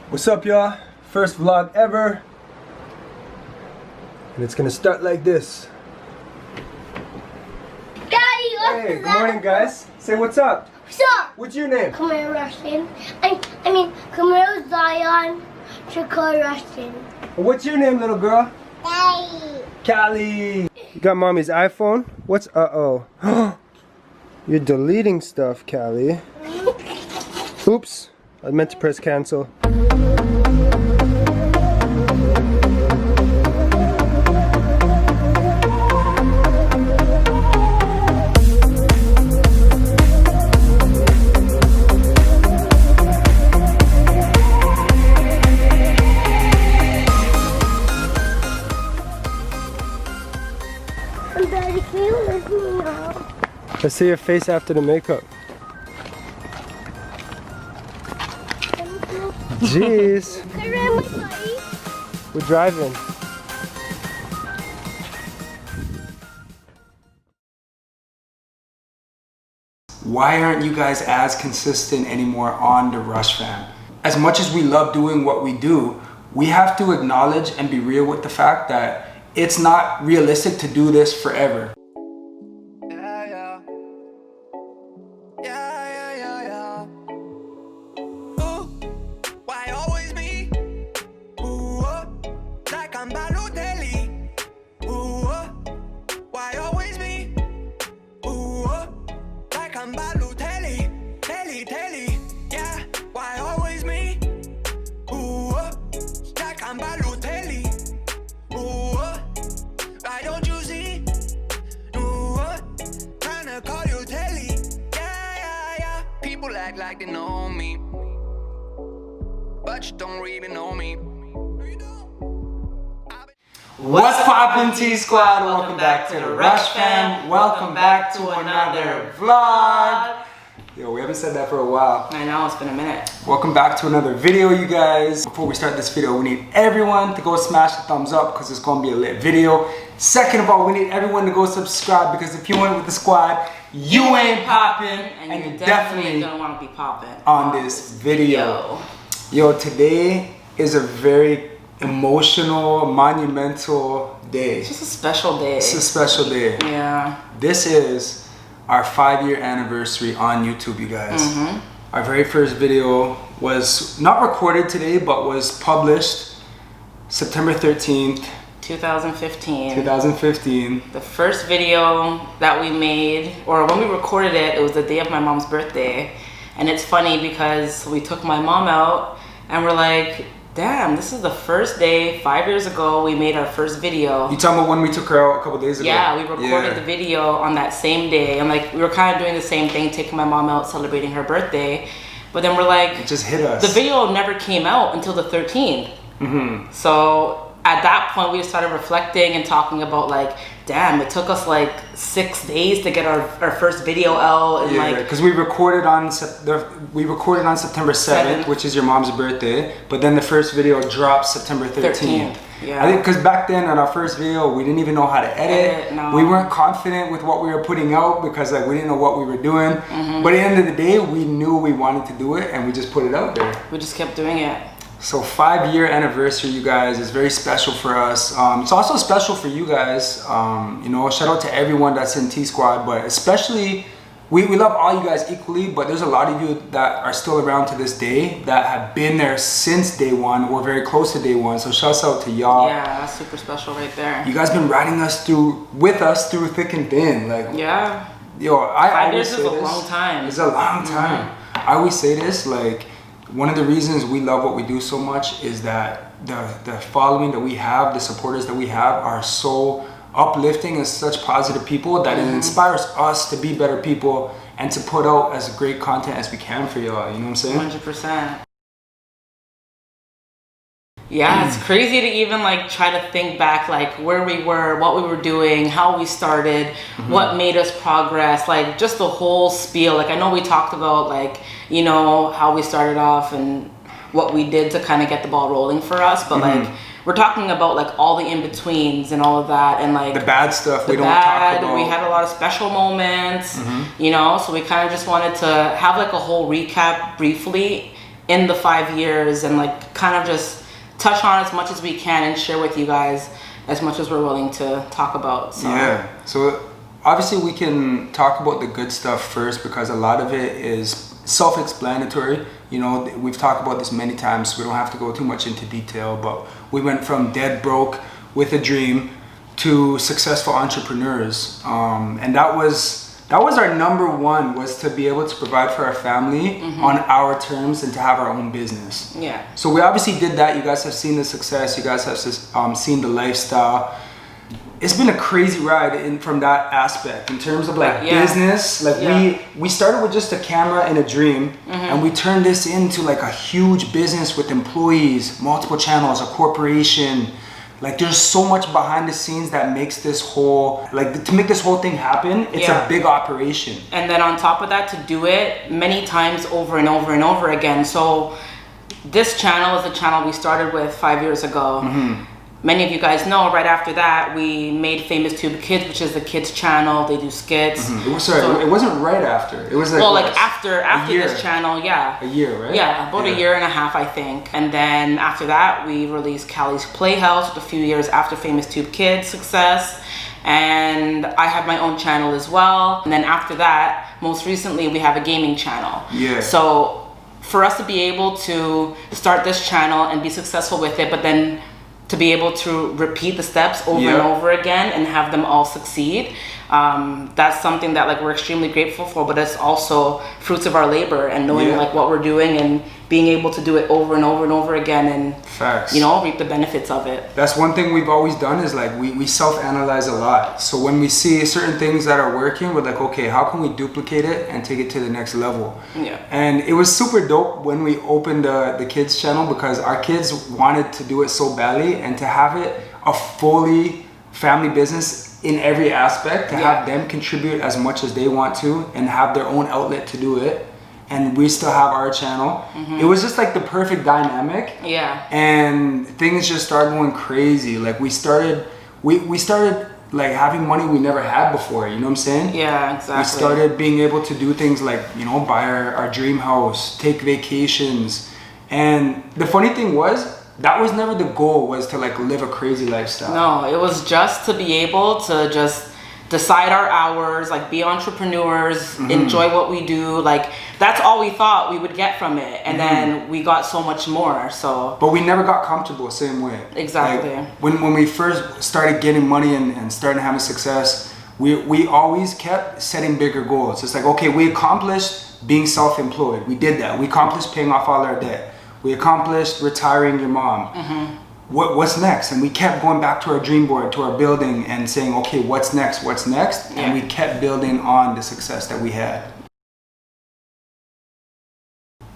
What's up, y'all? First vlog ever, and it's gonna start like this. Daddy, what's Hey, good morning, guys. Say what's up. What's up? What's your name? Camille Rushton. I mean, Camille Zion Shakur Rushton. What's your name, little girl? Daddy. Callie. You got mommy's iPhone? What's uh-oh? You're deleting stuff, Callie. Oops. I meant to press cancel. Daddy, can you lift me up? Let's see your face after the makeup. Jeez. Can I ride my bike? We're driving. Why aren't you guys as consistent anymore on the Rush fam? As much as we love doing what we do, we have to acknowledge and be real with the fact that it's not realistic to do this forever. Like they know me, but you don't really know me. What's poppin', T Squad? Welcome back to the Rush fam. Welcome back to another vlog. Yo, we haven't said that for a while. I know, it's been a minute. Welcome back to another video, you guys. Before we start this video, we need everyone to go smash the thumbs up because it's gonna be a lit video. Second of all, we need everyone to go subscribe because if you ain't with the squad, you ain't poppin', and you definitely don't want to be popping on this video. Yo, today is a very emotional, monumental day. It's just a special day. It's a special day. Yeah. This is our 5-year anniversary on YouTube, you guys. Our very first video was not recorded today, but was published September 13th, 2015. The first video that we made, or when we recorded it, it was the day of my mom's birthday. And it's funny because we took my mom out and we're like, damn, this is the first day, 5 years ago, we made our first video. You talking about when we took her out a couple days ago? Yeah, we recorded the video on that same day. And like, we were kind of doing the same thing, taking my mom out, celebrating her birthday. But then we're like, it just hit us. The video never came out until the 13th. So at that point, we just started reflecting and talking about like, damn, it took us like 6 days to get our first video out, and like, because we recorded on September 7th, which is your mom's birthday, but then the first video dropped September 13th. Yeah. I think because back then on our first video, we didn't even know how to edit. No. We weren't confident with what we were putting out because like we didn't know what we were doing. But at the end of the day, we knew we wanted to do it and we just put it out there. We just kept doing it. So 5-year anniversary, you guys, is very special for us. It's also special for you guys. You know, shout out to everyone that's in T Squad, but especially, we love all you guys equally, but there's a lot of you that are still around to this day that have been there since day one or very close to day one. So shouts out to y'all. Yeah, that's super special right there. You guys been riding with us through thick and thin. Like, yeah. Yo, 5 years is a long time. It's a long time. I always say this, like, one of the reasons we love what we do so much is that the following that we have, the supporters that we have are so uplifting and such positive people that it inspires us to be better people and to put out as great content as we can for y'all, you know what I'm saying? 100%. Yeah, it's crazy to even like try to think back like where we were, what we were doing, how we started, what made us progress, like just the whole spiel. Like I know we talked about like, you know, how we started off and what we did to kind of get the ball rolling for us, but like we're talking about like all the in-betweens and all of that, and like the bad stuff we don't talk about. We had a lot of special moments, you know, so we kind of just wanted to have like a whole recap briefly in the 5 years, and like kind of just touch on as much as we can and share with you guys as much as we're willing to talk about. So. Yeah. So obviously we can talk about the good stuff first because a lot of it is self-explanatory. You know, we've talked about this many times, so we don't have to go too much into detail, but we went from dead broke with a dream to successful entrepreneurs. And that was our number one, was to be able to provide for our family on our terms and to have our own business. Yeah. So we obviously did that. You guys have seen the success. You guys have seen the lifestyle. It's been a crazy ride from that aspect in terms of like business. Like we started with just a camera and a dream, and we turned this into like a huge business with employees, multiple channels, a corporation. Like there's so much behind the scenes that makes this whole, like to make this whole thing happen, it's a big operation. And then on top of that, to do it many times over and over and over again. So this channel is a channel we started with 5 years ago. Many of you guys know, right after that, we made Famous Tube Kids, which is the kids channel. They do skits. It wasn't right after. It was like, after this channel, yeah. A year, right? Yeah, about a year and a half, I think. And then after that, we released Callie's Playhouse a few years after Famous Tube Kids success. And I have my own channel as well. And then after that, most recently, we have a gaming channel. Yeah. So for us to be able to start this channel and be successful with it, but then to be able to repeat the steps over and over again and have them all succeed, that's something that like we're extremely grateful for, but it's also fruits of our labor and knowing like what we're doing and being able to do it over and over and over again and you know, reap the benefits of it. That's one thing we've always done, is like we self-analyze a lot. So when we see certain things that are working, we're like, okay, how can we duplicate it and take it to the next level? And it was super dope when we opened the kids channel, because our kids wanted to do it so badly, and to have it a fully family business in every aspect, to have them contribute as much as they want to and have their own outlet to do it, and we still have our channel. It was just like the perfect dynamic. And things just started going crazy. Like we started like having money we never had before, you know what I'm saying? Yeah, exactly. We started being able to do things like, you know, buy our dream house, take vacations. And the funny thing was, that was never the goal, was to like live a crazy lifestyle. No, it was just to be able to just decide our hours, like be entrepreneurs, enjoy what we do. Like that's all we thought we would get from it. And then we got so much more, so. But we never got comfortable the same way. Exactly. Like, when we first started getting money and starting having success, we always kept setting bigger goals. It's like, okay, we accomplished being self-employed. We did that. We accomplished paying off all our debt. We accomplished retiring your mom. What's next? And we kept going back to our dream board, to our building, and saying, okay, what's next? What's next? And we kept building on the success that we had.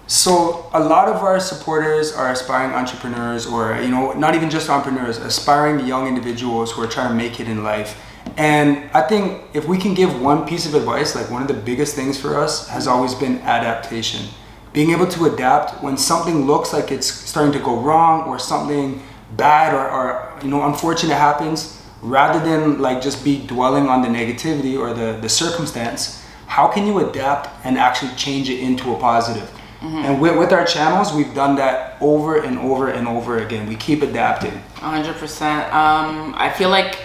So a lot of our supporters are aspiring entrepreneurs, or, you know, not even just entrepreneurs, aspiring young individuals who are trying to make it in life. And I think if we can give one piece of advice, like one of the biggest things for us has always been adaptation. Being able to adapt when something looks like it's starting to go wrong, or something bad or you know, unfortunate happens, rather than like just be dwelling on the negativity or the circumstance. How can you adapt and actually change it into a positive? And with our channels, we've done that over and over and over again. We keep adapting. 100%. I feel like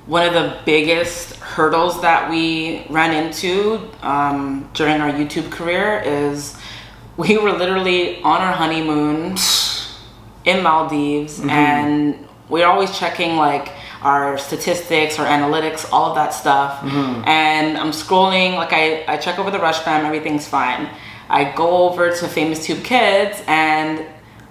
one of the biggest hurdles that we ran into during our YouTube career is we were literally on our honeymoon in Maldives, and we're always checking like our statistics, our analytics, all of that stuff. And I'm scrolling, like I check over the rush fam, everything's fine. I go over to Famous Tube Kids, and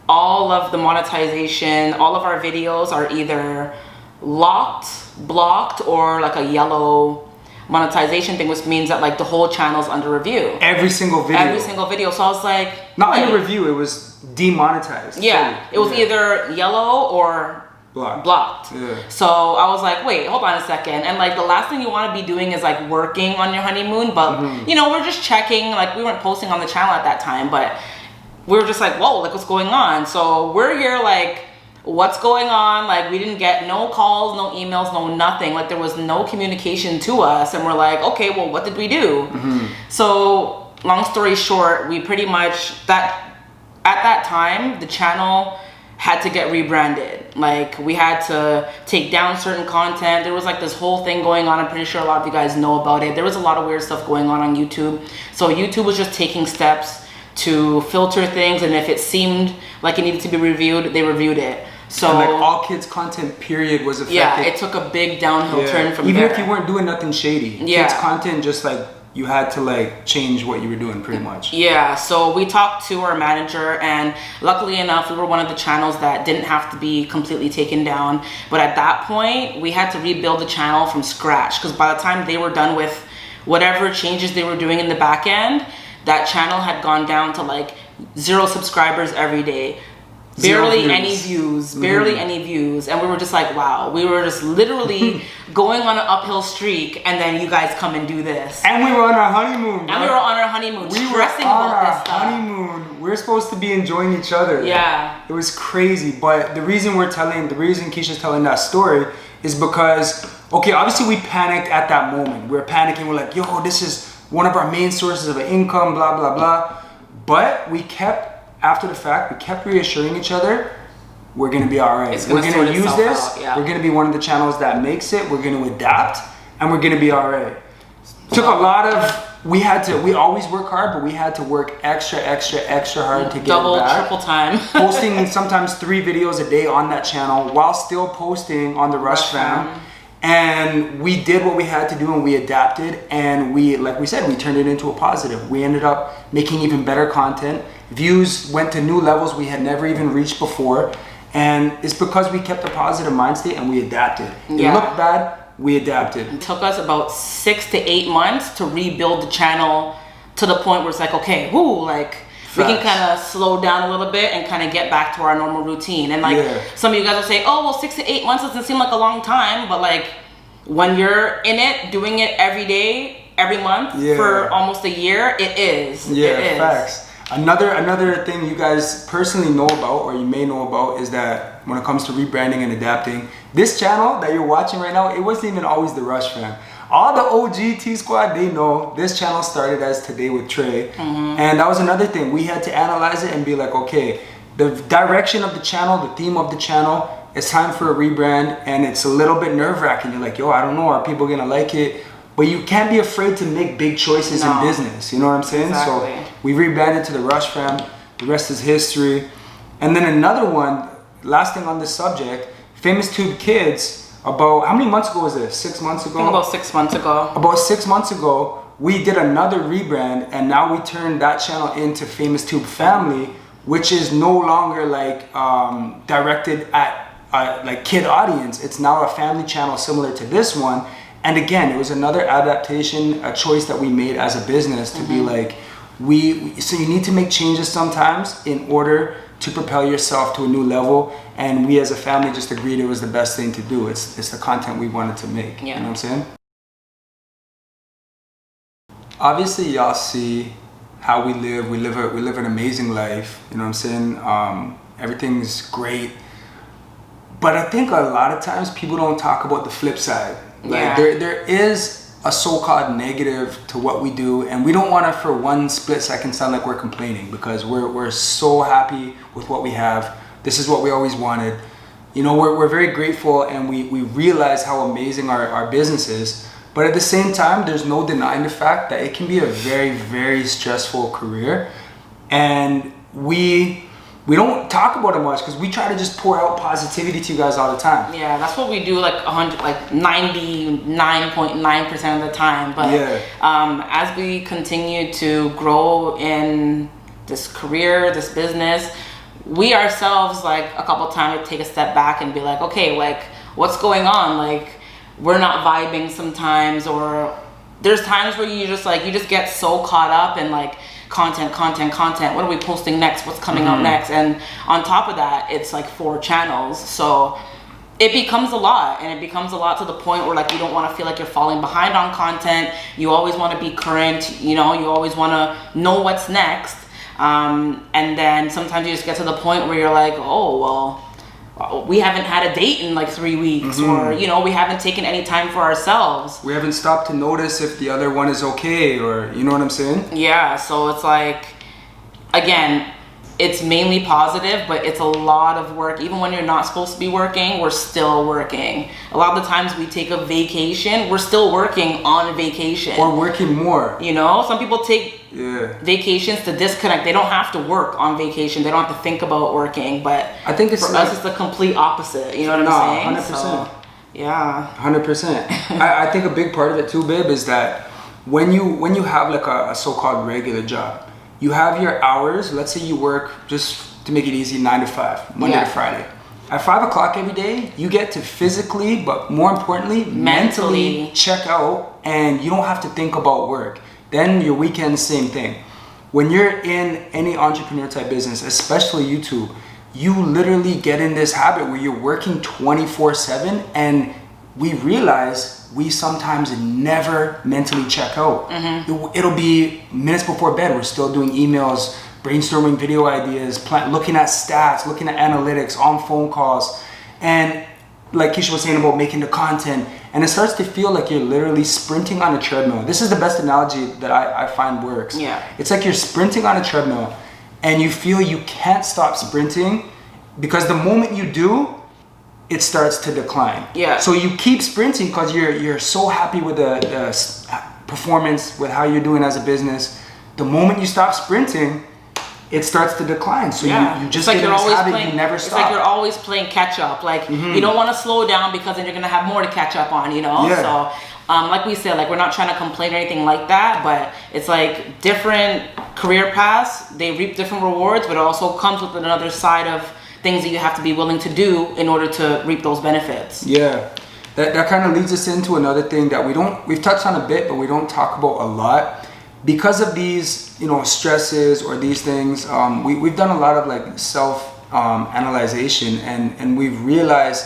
all of the monetization, all of our videos are either locked, blocked, or like a yellow monetization thing, which means that like the whole channel's under review. Every single video. Every single video. So I was like, not under review, it was demonetized. Yeah, it was either yellow or blocked. So I was like, wait, hold on a second. And like the last thing you want to be doing is like working on your honeymoon, but you know, we're just checking. Like we weren't posting on the channel at that time, but we were just like, whoa, like what's going on? So we're here like, what's going on? Like we didn't get no calls, no emails, no nothing. Like there was no communication to us, and we're like, okay, well, what did we do? So long story short, we pretty much, that at that time, the channel had to get rebranded. Like, we had to take down certain content. There was like this whole thing going on. I'm pretty sure a lot of you guys know about it. There was a lot of weird stuff going on YouTube. So YouTube was just taking steps to filter things, and if it seemed like it needed to be reviewed, they reviewed it. So and like all kids content period was affected. Yeah, it took a big downhill turn from even there. if you weren't doing nothing shady. Yeah. Kids content just like you had to like change what you were doing pretty much. Yeah, so we talked to our manager, and luckily enough, we were one of the channels that didn't have to be completely taken down. But at that point, we had to rebuild the channel from scratch, because by the time they were done with whatever changes they were doing in the back end, that channel had gone down to like 0 subscribers every day. Barely any views, barely any views. And we were just like, wow, we were just literally going on an uphill streak, and then you guys come and do this. And we were on our honeymoon. And we were on our honeymoon, we stressing were on about our this stuff. honeymoon. We're supposed to be enjoying each other. Yeah. It was crazy. But the reason Keisha's telling that story is because, okay, obviously we panicked at that moment. We were panicking. We're like, yo, this is one of our main sources of income, blah, blah, blah. But we kept, after the fact, we kept reassuring each other, we're gonna be all right. We're gonna use this. Yeah. We're gonna be one of the channels that makes it. We're gonna adapt, and we're gonna be all right. Took a lot of. We always work hard, but we had to work extra hard to get double, it back. triple time. Posting sometimes 3 videos a day on that channel while still posting on the Rush Fam. And we did what we had to do, and we adapted, and we, like we said, we turned it into a positive. We ended up making even better content. Views went to new levels we had never even reached before. And it's because we kept a positive mind state and we adapted. It looked bad, we adapted. It took us about 6 to 8 months to rebuild the channel to the point where it's like, okay, like we can kind of slow down a little bit and kind of get back to our normal routine. And like some of you guys will say, oh, well, 6 to 8 months doesn't seem like a long time, but like when you're in it, doing it every day, every month for almost a year, it is. Yeah, it is. Facts. Another thing you guys personally know about, or you may know about, is that when it comes to rebranding and adapting, this channel that you're watching right now, it wasn't even always the Rush Fam. All the OG T Squad, they know this channel started as Today with Trey. And that was another thing. We had to analyze it and be like, okay, the direction of the channel, the theme of the channel, it's time for a rebrand, and it's a little bit nerve-wracking. You're like, yo, I don't know, are people gonna like it? But you can't be afraid to make big choices in business. You know what I'm saying? Exactly. So we rebranded to the Rush Fam. The rest is history. And then another one, last thing on this subject, Famous Tube Kids, about, how many months ago was this? 6 months ago? I think about 6 months ago. About 6 months ago, we did another rebrand, and now we turned that channel into Famous Tube Family, which is no longer like directed at like kid audience. It's now a family channel similar to this one. And again, it was another adaptation, a choice that we made as a business to be like, so you need to make changes sometimes in order to propel yourself to a new level. And we as a family just agreed it was the best thing to do. It's the content we wanted to make. You know what I'm saying? Obviously, y'all see how we live. We live an amazing life. You know what I'm saying? Everything's great. But I think a lot of times people don't talk about the flip side. Like there is a so-called negative to what we do, and we don't want to for one split second sound like we're complaining, because we're so happy with what we have. This is what we always wanted. You know, we're very grateful, and we realize how amazing our business is. But at the same time, there's no denying the fact that it can be a very, very stressful career. And we don't talk about it much because we try to just pour out positivity to you guys all the time. Yeah, that's what we do, like 99.9% of the time. But as we continue to grow in this career, this business, we ourselves, like a couple times, take a step back and be like, okay, like what's going on? Like we're not vibing sometimes, or there's times where you just get so caught up in like content. What are we posting next? What's coming out next? And on top of that, it's like 4 channels. So it becomes a lot, and it becomes a lot to the point where like you don't want to feel like you're falling behind on content. You always want to be current, you know, you always want to know what's next. And then sometimes you just get to the point where you're like, oh, well, we haven't had a date in like 3 weeks, or, you know, we haven't taken any time for ourselves. We haven't stopped to notice if the other one is okay, or, you know what I'm saying? Yeah, so it's like, again, it's mainly positive, but it's a lot of work. Even when you're not supposed to be working, we're still working. A lot of the times we take a vacation, we're still working on a vacation. Or working more. You know, some people take vacations to disconnect. They don't have to work on vacation. They don't have to think about working. But I think it's for like, us, it's the complete opposite. You know what I'm saying? 100%. So, yeah. 100%. I think a big part of it too, babe, is that when you have like a so-called regular job, you have your hours. Let's say you work, just to make it easy, 9 to 5, Monday to Friday. At 5 o'clock every day, you get to physically, but more importantly, mentally check out, and you don't have to think about work. Then your weekend, same thing. When you're in any entrepreneur type business, especially YouTube, you literally get in this habit where you're working 24/7, and we realize we sometimes never mentally check out. It'll be minutes before bed, we're still doing emails, brainstorming video ideas, looking at stats, looking at analytics, on phone calls, and like Keisha was saying about making the content, and it starts to feel like you're literally sprinting on a treadmill. This is the best analogy that I find works. Yeah. It's like you're sprinting on a treadmill, and you feel you can't stop sprinting, because the moment you do, it starts to decline. Yeah. So you keep sprinting because you're so happy with the performance, with how you're doing as a business. The moment you stop sprinting, it starts to decline. So you just get in this habit, you never stop. It's like you're always playing catch up. Like you don't want to slow down, because then you're gonna have more to catch up on, you know? Yeah. So like we said, like we're not trying to complain or anything like that, but it's like different career paths, they reap different rewards, but it also comes with another side of things that you have to be willing to do in order to reap those benefits. Yeah. That kind of leads us into another thing that we've touched on a bit, but we don't talk about a lot. Because of these, stresses or these things, we've done a lot of like self-analyzation, and we've realized,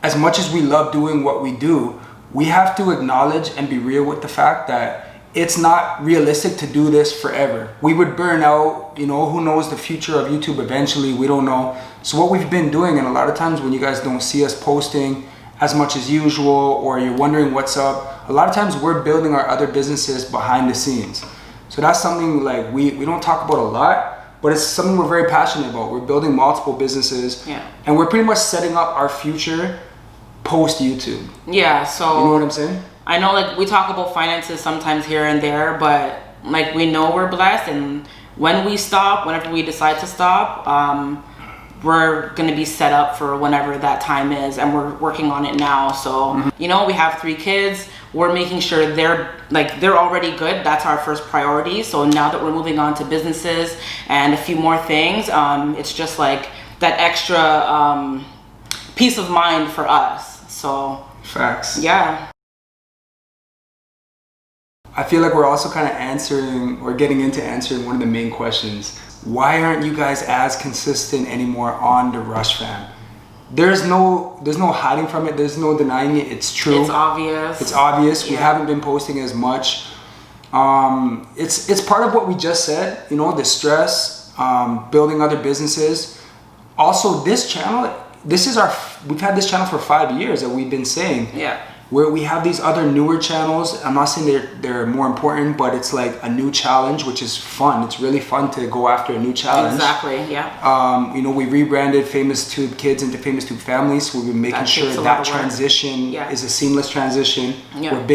as much as we love doing what we do, we have to acknowledge and be real with the fact that it's not realistic to do this forever. We would burn out, who knows the future of YouTube eventually, we don't know. So what we've been doing, and a lot of times when you guys don't see us posting as much as usual, or you're wondering what's up, a lot of times we're building our other businesses behind the scenes. So that's something like we don't talk about a lot, but it's something we're very passionate about. We're building multiple businesses, and we're pretty much setting up our future post YouTube. Yeah, so you know what I'm saying? I know, like, we talk about finances sometimes here and there, but like we know we're blessed, and when we stop, whenever we decide to stop, we're gonna be set up for whenever that time is, and we're working on it now. So we have 3 kids. We're making sure they're already good. That's our first priority. So now that we're moving on to businesses and a few more things, it's just like that extra peace of mind for us. So facts. Yeah. I feel like we're also kind of getting into answering one of the main questions. Why aren't you guys as consistent anymore on the Rush Fam? There's no hiding from it. There's no denying it. It's true. It's obvious. It's obvious. We haven't been posting as much. It's part of what we just said. The stress, building other businesses. Also, this channel, we've had this channel for 5 years, that we've been saying. Yeah. Where we have these other newer channels. I'm not saying they're more important, but it's like a new challenge, which is fun. It's really fun to go after a new challenge. Exactly, yeah. We rebranded Famous Tube Kids into Famous Tube Families, so we've been making sure that transition is a seamless transition. Yeah. We're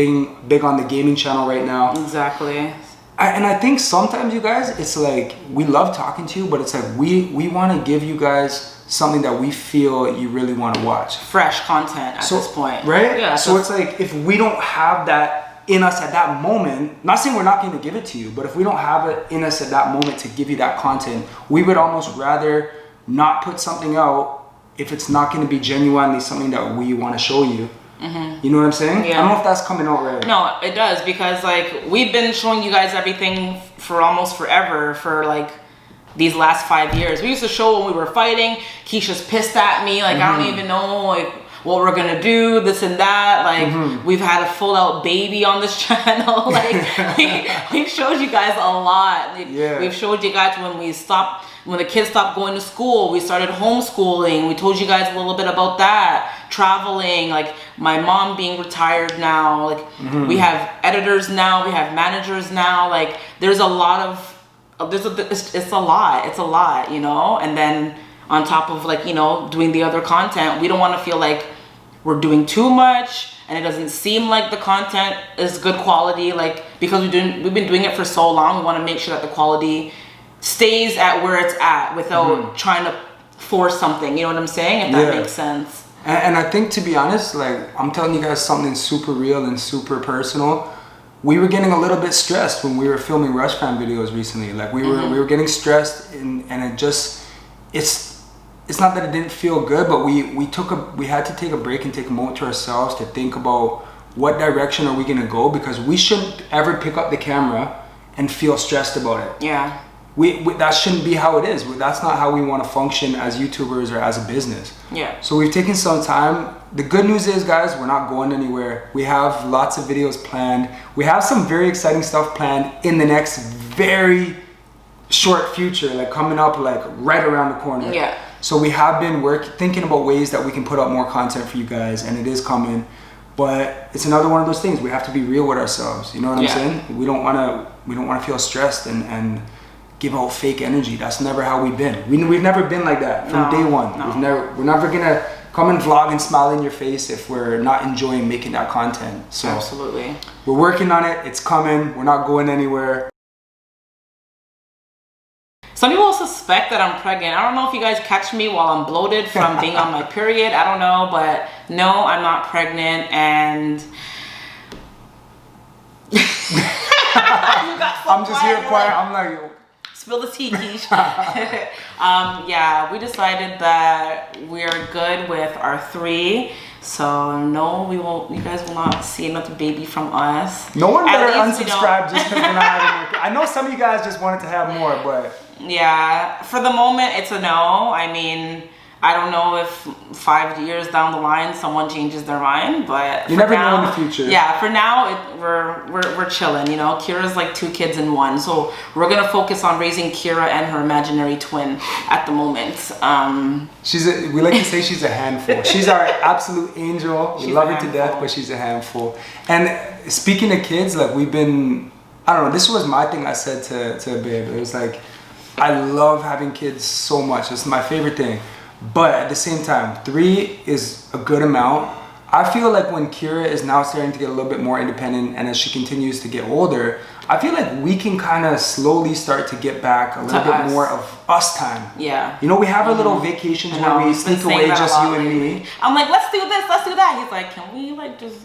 big on the gaming channel right now. Exactly. And I think sometimes, you guys, it's like, we love talking to you, but it's like we want to give you guys something that we feel you really want to watch. Fresh content at this point. Right? Yeah. So it's like, if we don't have that in us at that moment, not saying we're not going to give it to you, but if we don't have it in us at that moment to give you that content, we would almost rather not put something out if it's not going to be genuinely something that we want to show you. You know what I'm saying? Yeah. I don't know if that's coming out right. No, it does, because like we've been showing you guys everything for almost forever, for like these last 5 years. We used to show when we were fighting. Keisha's pissed at me, like I don't even know like what we're gonna do, this and that. Like we've had a full out baby on this channel. Like we've showed you guys a lot. Like, we've showed you guys when the kids stopped going to school, we started homeschooling. We told you guys a little bit about that. Traveling, like my mom being retired now. Like we have editors now, we have managers now. Like there's a lot of it's a lot. It's a lot, you know. And then on top of like, you know, doing the other content, we don't want to feel like we're doing too much and it doesn't seem like the content is good quality. Like, because we've been doing it for so long, we want to make sure that the quality stays at where it's at without trying to force something. You know what I'm saying? If that makes sense. And I think, to be honest, like, I'm telling you guys something super real and super personal. We were getting a little bit stressed when we were filming Rush Fan videos recently. Like, we were getting stressed, and it just, it's not that it didn't feel good, but we had to take a break and take a moment to ourselves to think about what direction are we gonna go, because we shouldn't ever pick up the camera and feel stressed about it. Yeah. We that shouldn't be how it is. That's not how we want to function as YouTubers or as a business. Yeah. So we've taken some time. The good news is, guys, we're not going anywhere. We have lots of videos planned. We have some very exciting stuff planned in the next very short future, like coming up like right around the corner. Yeah. So we have been thinking about ways that we can put out more content for you guys, and it is coming. But it's another one of those things. We have to be real with ourselves. You know what I'm saying? We don't want to feel stressed and give out fake energy. That's never how we've been. We've never been like that from day one. No. We're never gonna come and vlog and smile in your face if we're not enjoying making that content. So absolutely, we're working on it. It's coming. We're not going anywhere. Some people suspect that I'm pregnant. I don't know if you guys catch me while I'm bloated from being on my period. I don't know, but no, I'm not pregnant. And I'm just here quiet. I'm like, spill the tea, Keish. Yeah, we decided that we're good with our 3. So no, we won't. You guys will not see another baby from us. No one better least unsubscribe just because we're not having more. I know some of you guys just wanted to have more, but yeah, for the moment, it's a no. I mean, I don't know if 5 years down the line someone changes their mind, but you never know in the future. Yeah, for now we're chilling. You know, Kira's like 2 kids in one, so we're gonna focus on raising Kira and her imaginary twin at the moment. We like to say she's a handful. She's our absolute angel. We love her to death, but she's a handful. And speaking of kids, like I don't know. This was my thing. I said to Babe, it was like, I love having kids so much. It's my favorite thing. But at the same time, 3 is a good amount. I feel like when Kira is now starting to get a little bit more independent, and as she continues to get older, I feel like we can kind of slowly start to get back a little bit more of us time. Yeah. You know, we have our little vacations where we sneak away, just you and me. I'm like, let's do this, let's do that. He's like, can we like just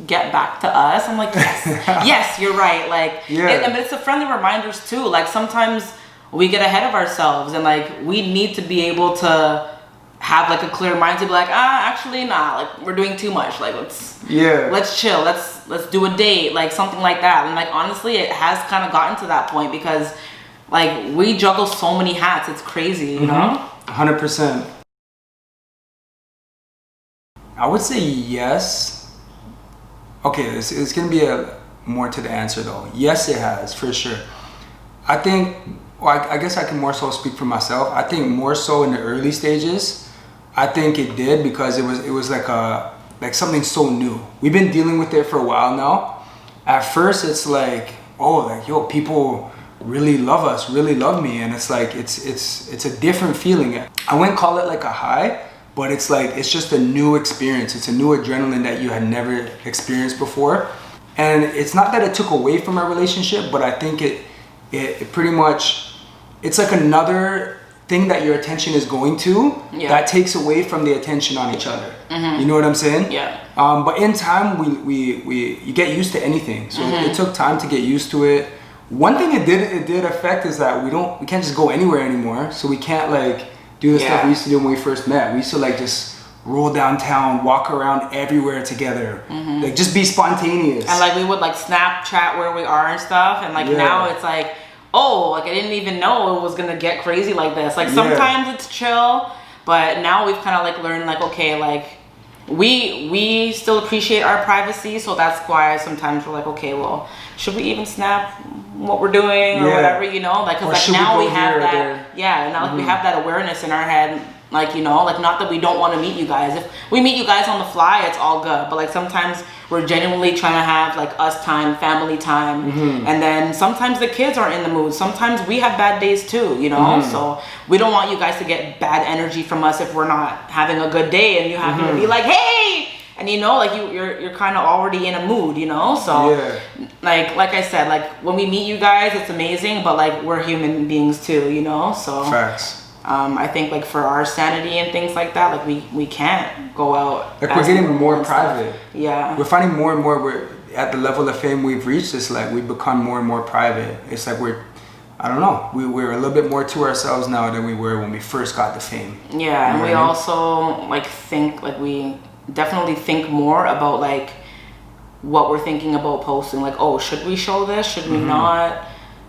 get back to us? I'm like, yes, yes, you're right. Like, but it's the friendly reminders too. Like sometimes we get ahead of ourselves, and like we need to be able to have like a clear mind to be like, actually nah, like we're doing too much, like let's chill, let's do a date, like something like that. And like honestly, it has kind of gotten to that point because like we juggle so many hats, it's crazy, you know. 100%. I would say yes. Okay, it's gonna be more to the answer though. Yes, it has, for sure. I think, well, I guess I can more so speak for myself. I think more so in the early stages, I think it did, because it was like something so new. We've been dealing with it for a while now. At first, it's like, oh, like yo, people really love us, really love me, and it's like it's a different feeling. I wouldn't call it like a high, but it's like it's just a new experience. It's a new adrenaline that you had never experienced before, and it's not that it took away from our relationship, but I think it pretty much, it's like another thing that your attention is going to that takes away from the attention on each other. You know what I'm saying? Yeah. But in time, you get used to anything. So it took time to get used to it. One thing it did affect is that we can't just go anywhere anymore. So we can't like do the stuff we used to do when we first met. We used to like just roll downtown, walk around everywhere together, like just be spontaneous. And like we would like Snapchat where we are and stuff, and like now it's like, oh, like I didn't even know it was gonna get crazy like this. Like sometimes it's chill, but now we've kind of like learned like, okay, like we still appreciate our privacy, so that's why sometimes we're like, okay, well, should we even snap what we're doing or whatever, you know? Like, cause like now we have that, now like we have that awareness in our head Like, you know, like not that we don't want to meet you guys. If we meet you guys on the fly, it's all good. But like sometimes we're genuinely trying to have like us time, family time. And then sometimes the kids aren't in the mood. Sometimes we have bad days too, you know? So we don't want you guys to get bad energy from us if we're not having a good day and you happen to be like, hey! And you know, like you're kind of already in a mood, you know? So like I said, like when we meet you guys, it's amazing, but like we're human beings too, you know? So Facts. I think like for our sanity and things like that, like we can't go out. Like we're getting more private. Yeah. We're finding more and more we're at the level of fame we've reached. It's like we've become more and more private. It's like I don't know. We're a little bit more to ourselves now than we were when we first got the fame. Yeah, and know we what I mean? also like think like we definitely think more about like what we're thinking about posting. Like, oh, should we show this? Should we not?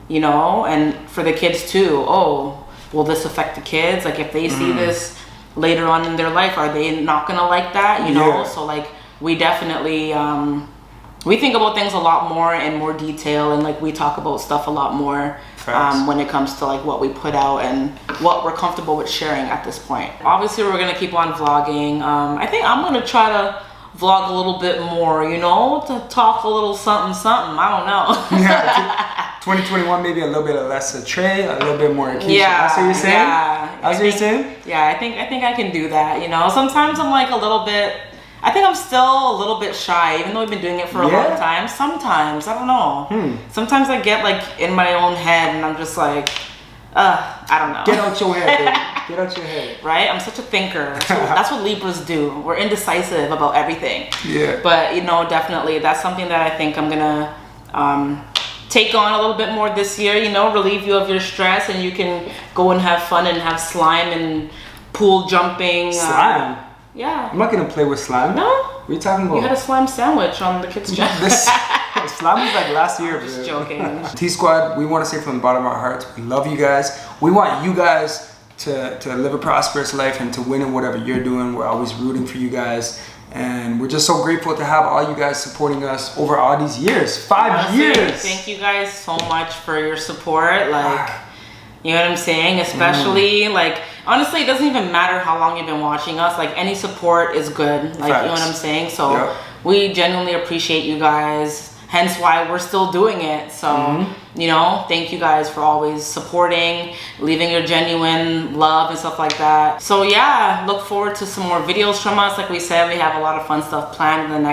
You know, and for the kids too. Oh, will this affect the kids? Like if they see this later on in their life, are they not gonna like that? You know? So like we definitely we think about things a lot more in more detail, and like we talk about stuff a lot more when it comes to like what we put out and what we're comfortable with sharing at this point. Obviously we're gonna keep on vlogging. I think I'm gonna try to vlog a little bit more, you know, to talk a little something. I don't know. Yeah. 2021, maybe a little bit of less of Trey, a little bit more of Keisha. Yeah, That's what you're saying? Yeah. That's what you're saying? Yeah, I think I can do that, you know. Sometimes I'm like a little bit, I think I'm still a little bit shy, even though we've been doing it for a long time. Sometimes, I don't know. Sometimes I get like in my own head and I'm just like, I don't know. Get out your head, baby. Get out your head. Right? I'm such a thinker. That's what Libras do. We're indecisive about everything. Yeah. But, you know, definitely that's something that I think I'm going to take on a little bit more this year, you know, relieve you of your stress, and you can go and have fun and have slime and pool jumping. Slime? Yeah. I'm not going to play with slime. No? What are you talking about? You had a slime sandwich on the kids' channel. Slime was like last year. Just joking. T-Squad, we want to say from the bottom of our hearts, we love you guys. We want you guys to live a prosperous life and to win in whatever you're doing. We're always rooting for you guys. And we're just so grateful to have all you guys supporting us over all these years. 5 years. Thank you guys so much for your support. Like, you know what I'm saying? Especially, like, honestly, it doesn't even matter how long you've been watching us. Like, any support is good. Like, you know what I'm saying? So, we genuinely appreciate you guys. Hence why we're still doing it. So, you know, thank you guys for always supporting, leaving your genuine love and stuff like that. So yeah, look forward to some more videos from us. Like we said, we have a lot of fun stuff planned in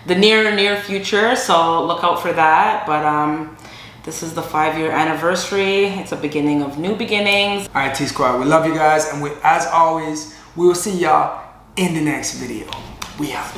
the near future. So look out for that. But this is the 5-year anniversary. It's a beginning of new beginnings. All right, T-Squad, we love you guys. And as always, we will see y'all in the next video. We out.